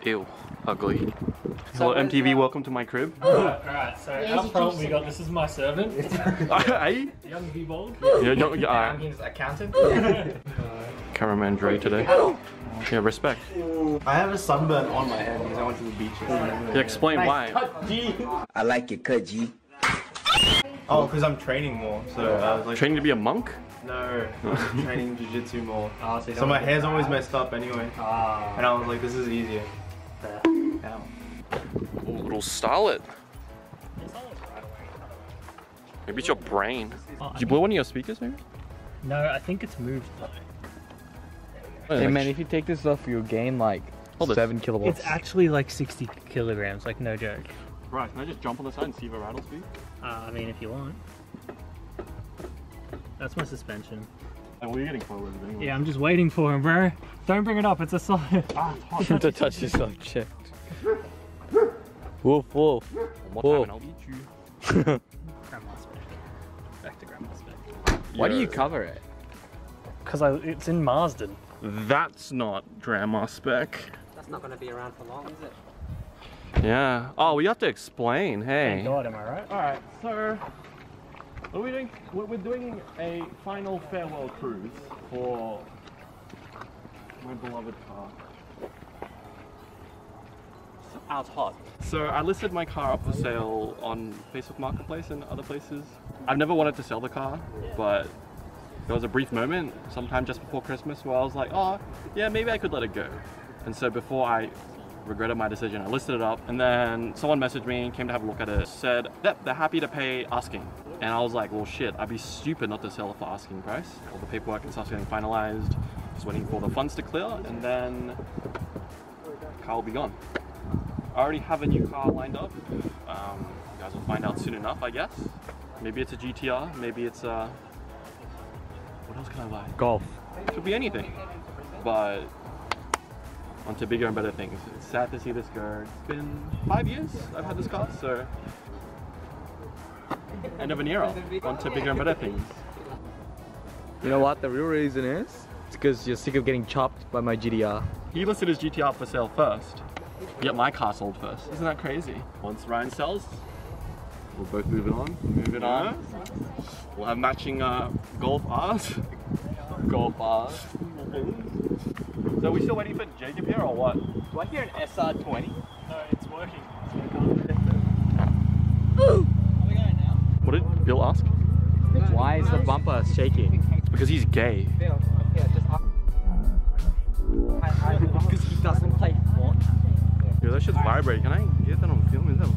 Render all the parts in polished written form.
Ew, ugly. Hello MTV, welcome to my crib. Alright, so up front we got, this is my servant. Hey? Young V-Bold. Yeah, He's accountant. Cameraman Dre today. Yeah, respect. I have a sunburn on my head because I went to the beach. Yeah, explain why. I like your cut, G. Oh, because I'm training more. So I was like, Training to be a monk? no, I'm training jiu-jitsu more. Oh, So my hair's always messed up anyway. And I was like, this is easier. Ow. Ooh, little starlet. Maybe it's your brain. Did you blow one of your speakers maybe? No, I think it's moved though. Hey man, if you take this off, you'll gain like 7 kilowatts. It's actually like 60 kilograms, like no joke. Right, can I just jump on the side and see if it rattles me? I mean, if you want. That's my suspension. And what are you getting forward with anyway? Yeah, I'm just waiting for him, bro. Don't bring it up, it's a solid. Ah, it's hot. To touch this object. Woof woof. One more time and I'll eat you. Grandma's spec. Back to grandma's spec. Why do you cover it? Because it's in Marsden. That's not grandma spec. That's not going to be around for long, is it? Yeah. Oh, we have to explain. Hey. Thank God, am I right? Alright, so what are we doing? We're doing a final farewell cruise for my beloved car. Out hot. So I listed my car up for sale on Facebook Marketplace and other places. I've never wanted to sell the car, but there was a brief moment, sometime just before Christmas, where I was like, oh, yeah, maybe I could let it go. And so before I regretted my decision, I listed it up, and then someone messaged me, came to have a look at it, said that they're happy to pay asking. And I was like, well shit, I'd be stupid not to sell it for asking price. All the paperwork and stuff's getting finalized, just waiting for the funds to clear, and then the car will be gone. I already have a new car lined up. You guys will find out soon enough, I guess. Maybe it's a GTR, maybe it's a... What else can I buy? Golf. Could be anything. But on to bigger and better things. It's sad to see this go. It's been 5 years I've had this car, so end of an era. On to bigger and better things. You know what the real reason is? It's because you're sick of getting chopped by my GTR. He listed his GTR for sale first, yet my car sold first. Isn't that crazy? Once Ryan sells, we'll both move it on. Move it on. We'll have matching Golf R's. Golf R's. So are we still waiting for Jacob here or what? Do I hear an SR20? No, it's working. Are we going now? What did Bill ask? Why is the bumper shaking? It's because he's gay. Bill, yeah, just up. Because he doesn't play Fortnite. Yeah, that shit's vibrating. Can I get that on film? Is that...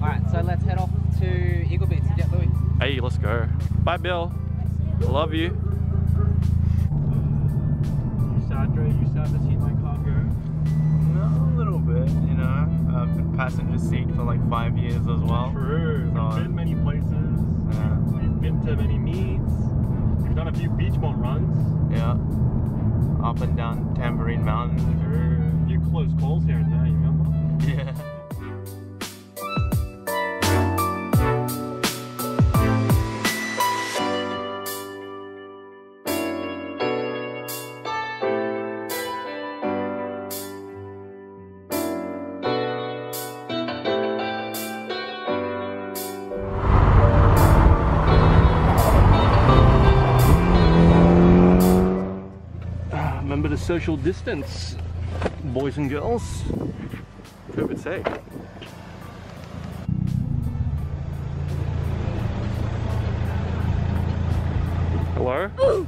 Alright, so let's head off to Eagle Beach to get Louis. Hey, let's go. Bye, Bill. Love you. You sad, Dre? You sad to see my car go? No, a little bit, you know. I've been passenger seat for like 5 years as well. True. So, We've been many places. yeah. We've been to many meets. We've done a few Beachmont runs. Yeah. Up and down Tambourine Mountain. True. A few close calls here and there, you remember? Yeah. Remember to social distance, boys and girls. COVID safe. Hello? Hello.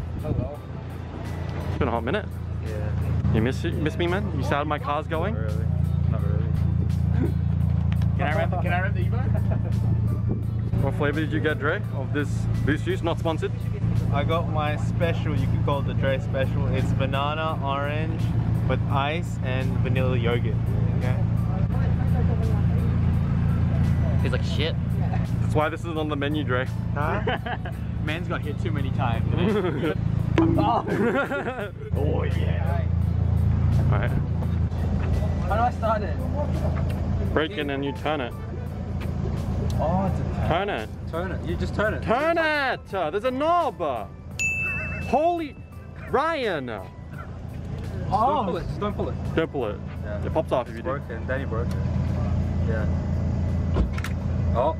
It's been a hot minute. Yeah. You miss me, man? You sad my car's going? Not really. Not really. Can I rev the Evo? What flavor did you get, Dre, of this boost juice? Not sponsored. I got my special, you could call it the Dre special. It's banana, orange, with ice and vanilla yogurt. Okay? He's like shit. That's why this isn't on the menu, Dre. Huh? Man's got hit too many times. Oh yeah. Alright. How do I start it? Break it and you turn it. Oh, it's a Turn it. Turn it. You just turn it. Turn it! There's a knob! Holy... Ryan! Don't pull it. Just don't pull it. Don't pull it. Yeah. It pops off if you do. Broken. Danny broke it. Yeah. Oh.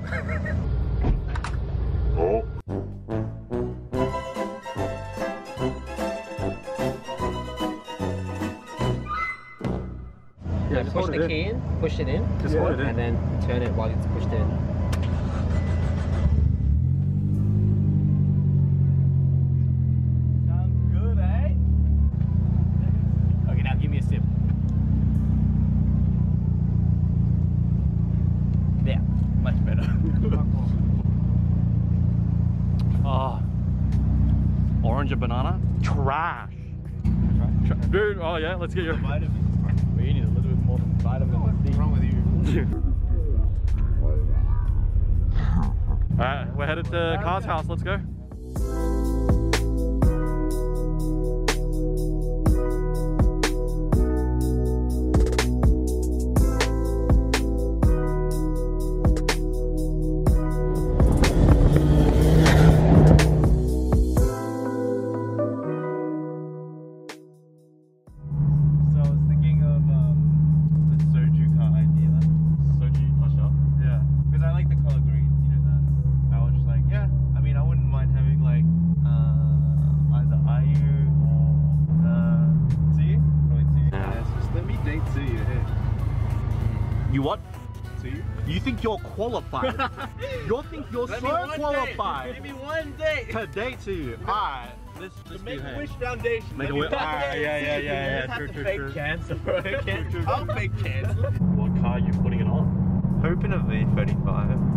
Oh. Yeah, just push hold the it key in, push it in, Just hold it in. and then turn it while it's pushed in. Sounds good, eh? Okay, now give me a sip. Yeah, much better. Oh. Orange and banana? Trash. Dude, oh yeah, let's get your... Vitamins. We need a little bit more vitamin What's wrong with you? Alright, we're headed to Car's house, let's go. So I was thinking of the soju car idea. Soji Tasha. Yeah, because I like the color green, you know that. I was just like, yeah, I mean, I wouldn't mind having like either IU or Tsuyu. Probably Tsuyu. Yeah, so just let me date Tsuyu. Hey. You what? Tsuyu? You think you're qualified? You think you're so qualified Maybe one day. to date to you? Alright, let's Make a Wish Foundation. Make a wish. Alright, yeah, Have true, to true, fake true. cancer, bro. I'll fake cancer. What car are you putting it on? Hoping a V35.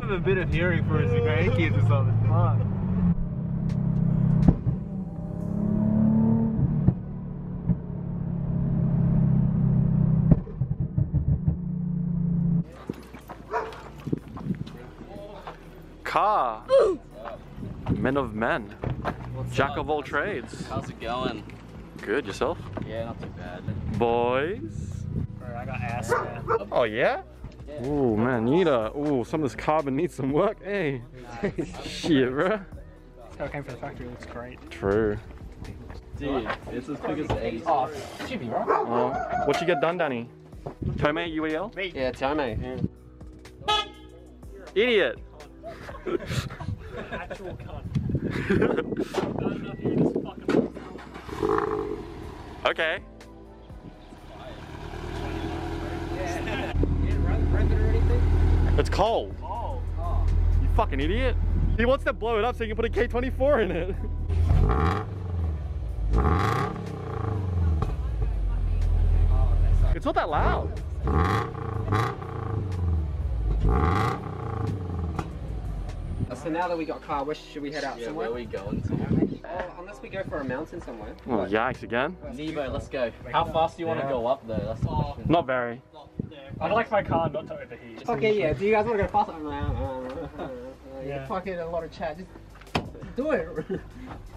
Have a bit of hearing for his grandkids or something. Fuck. Car. Men of men. Jack of all trades. How's it going? Good, yourself? Yeah, not too bad. Boys? I got ass, man. Oh yeah? Ooh man, you need some of this carbon needs some work, hey. Shit, bro. This guy came from the factory, it looks great. True. Dude, it's as big as the 80s. Oh, it should be right. Oh, what you get done, Danny? Tome UEL? Yeah, tell me. Idiot. Actual cunt. Okay. It's cold. Oh. You fucking idiot. He wants to blow it up so he can put a K24 in it. It's not that loud. So now that we got a car, where should we head out Yeah, somewhere? where are we going to? Unless we go for a mountain somewhere. Oh, yikes again. Nevo, let's go. How fast do you want to go up though? That's the question. Not very. I'd like my car not to overheat. Okay, yeah. Do you guys want to go faster? Yeah. Fucking a lot of chat. Just do it.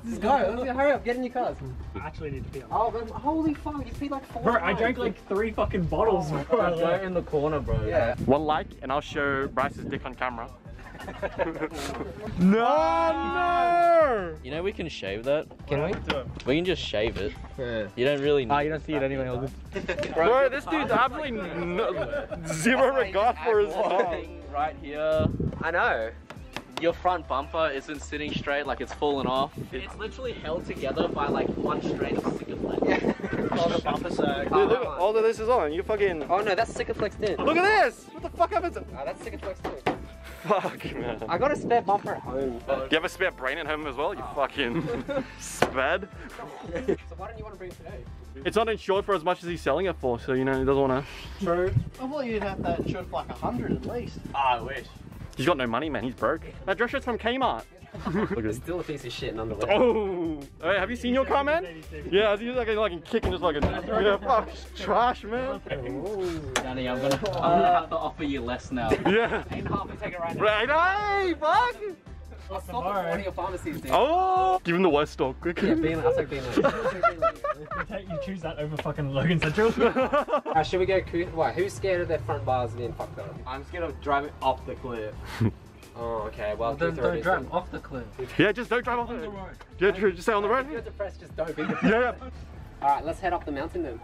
Just go. Let's hurry up. Get in your cars. I actually need to pee. Oh, but holy fuck! You pee like 4 Bro, I times. drank like 3 fucking bottles before I Go left. in the corner, bro. Yeah. One like and I'll show Bryce's dick on camera. No! You know we can shave that. Can we? We can just shave it. Yeah. You don't really need You don't see it anyway. Bro, this dude's absolutely zero regard for his car. thing right here. I know. Your front bumper isn't sitting straight, like it's fallen off. It's literally held together by like one strand of Sikaflex. Oh, the bumper sag. Dude, look, all of this is on. You fucking. Oh no, that's Sikaflex in. Look at this! What the fuck happens? Oh, that's Sikaflex too. Fuck, man. I got a spare bumper at home. Do you have a spare brain at home as well? You fucking sped. So why don't you want to bring it today? It's not insured for as much as he's selling it for, so you know he doesn't want to. True. I thought you'd have that insured for like 100 at least. I wish. He's got no money, man. He's broke. That dress shirt's from Kmart. Look at this. Still a piece of shit in underwear. Oh! Hey, have you seen your car, man? Yeah, I see like a kick and just like a yeah, fuck, trash, man. Danny, I'm gonna have to offer you less now. Yeah. 8.5 and take it right now. Right, hey, fuck! I'll stop at one of your pharmacies, dude. Oh! Give him the worst stock. Quick. Yeah, I'll take Beanland. You choose that over fucking Logan Central. Should we go who's scared of their front bars being fucked up? I'm scared of driving off the cliff. Oh, okay. Well, Then don't drive off the cliff. Yeah, just don't drive off the road. Yeah, true. Just stay on the road. If you're depressed, just don't be depressed. Yeah. Alright, let's head up the mountain then.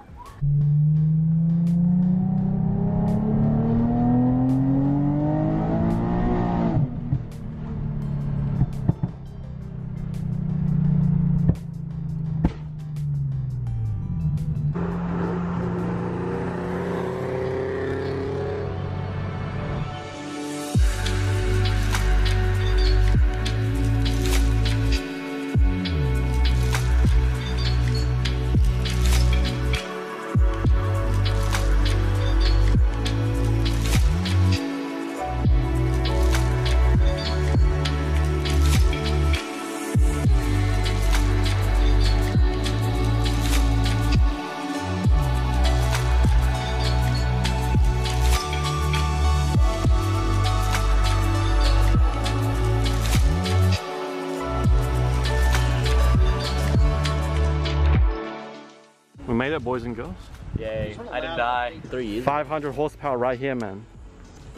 We made it, boys and girls. Yay, I didn't die. 3 years. 500 horsepower right here, man.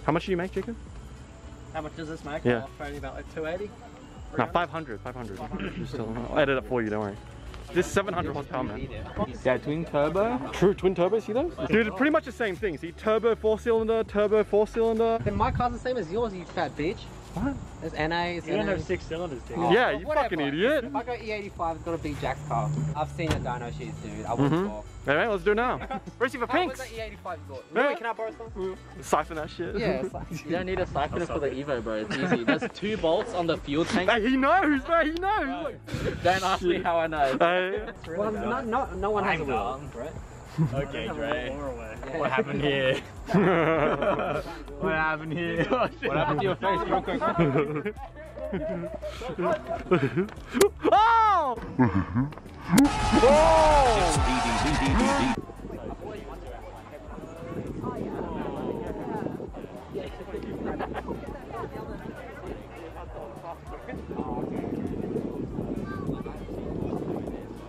How much do you make, Jacob? How much does this make? Yeah. Probably about like 280. No, 500. Just I'll edit it for you, don't worry. This 700 horsepower, man. Yeah, twin turbo. True, twin turbo, see those? Dude, it's pretty much the same thing. See, turbo 4-cylinder, turbo 4-cylinder. Then my car's the same as yours, you fat bitch. What? There's NA, it's You don't NA. have 6 cylinders, dude. Yeah, you whatever. fucking idiot. If I go E85, it's gonna be Jack's car. I've seen your dyno sheets, dude. I wouldn't talk. Alright, let's do it now. Where's your Where's pinks? that E85 you got? Yeah. Wait, can I borrow some? Siphon that shit. Yeah, it's like... You don't need a siphon for the Evo, bro. It's easy. There's 2 bolts on the fuel tank. Hey, he knows, man, he knows. Don't ask me how I know. Hey. Well, no one has a wheel, right? Okay, Dre. Yeah. What happened here? What happened here? What happened to your face, real quick? Oh!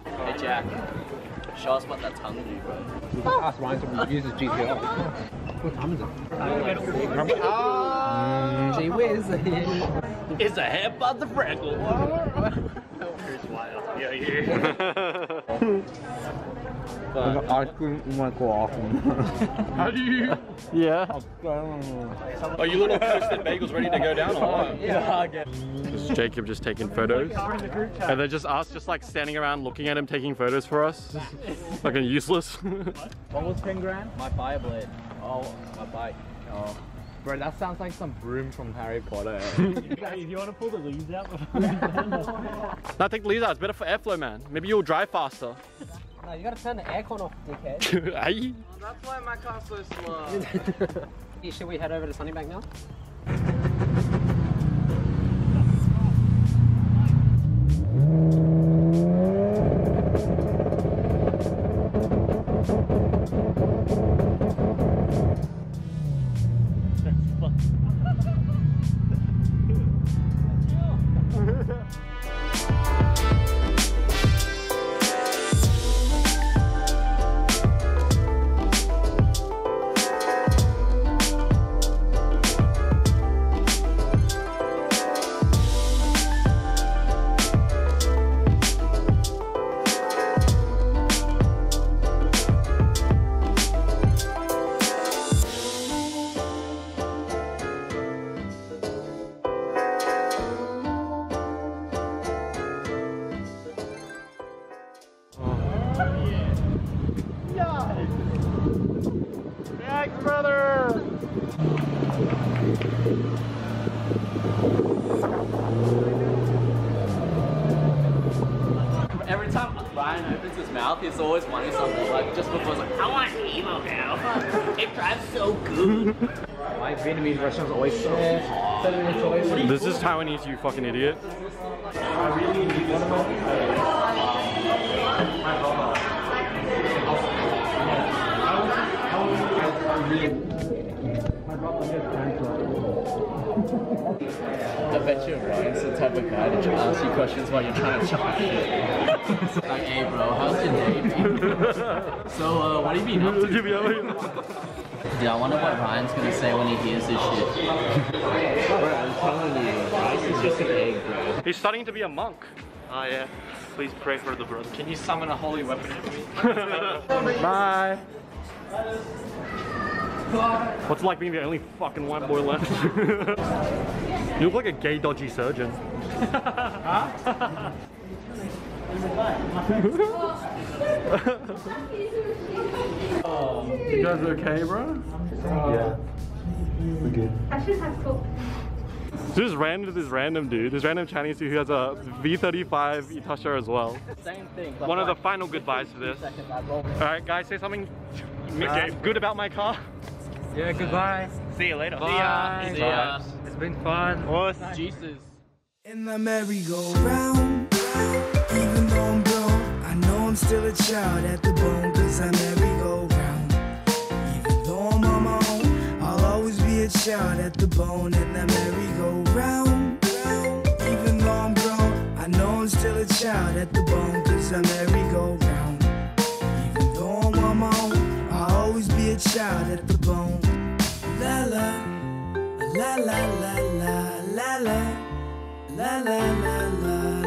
Hey, Jack. Show us what that tongue do, bro. Ask Ryan to use his GTO. What time is it? Gee whiz. It's a head by the freckle. Ice cream in my coffin. How do you? Yeah. Are you little toasted bagels ready to go down or what? Yeah. This is Jacob just taking photos. And then just us just like standing around looking at him taking photos for us. Like a useless. What was 10 grand? My fire blade. Oh, my bike. Oh. Bro, that sounds like some broom from Harry Potter. If you want to pull the leaves out before you Now take the leaves out, it's better for airflow, man. Maybe you'll drive faster. No, you gotta turn the aircon off, dickhead. Hey. That's why my car's so slow. Should we head over to Sunnybank now? Thanks, brother. Every time Ryan opens his mouth, he's always wanting something. Like just before, he's like, I want Evo now. It drives so good. My Vietnamese restaurants always so This is Taiwanese, you fucking idiot. The bet you Ryan's the type of guy to ask you questions while you're trying to chop shit. Like, hey bro, how's your day been? So, what have you been up to? Dude, I wonder what Ryan's gonna say when he hears this shit. Bro, I'm telling you, Rice is just an egg, bro. He's studying to be a monk. Oh yeah. Please pray for the brother. Can you summon a holy weapon for me? Bye. What's it like being the only fucking white boy left? You look like a gay dodgy surgeon. Huh? You guys okay, bro? Yeah. We're good. I should have cooked. This random dude, this random Chinese dude who has a V35 Itasha as well. Same thing. One of the final goodbyes for this. Alright guys, say something good about my car. Yeah, goodbye. See you later. Bye. See ya. It's been fun. Jesus. In the merry-go-round, even though I'm grown, I know I'm still a child at the bone, cause I merry-go-round. Even though I'm on my own, I'll always be a child at the bone in the merry-go-round. Even though I'm grown, I know I'm still a child at the bone, cause I merry-go-round. Even though I'm on my own, I'll always be a child at the bone. La la, la la la la la la. La la la la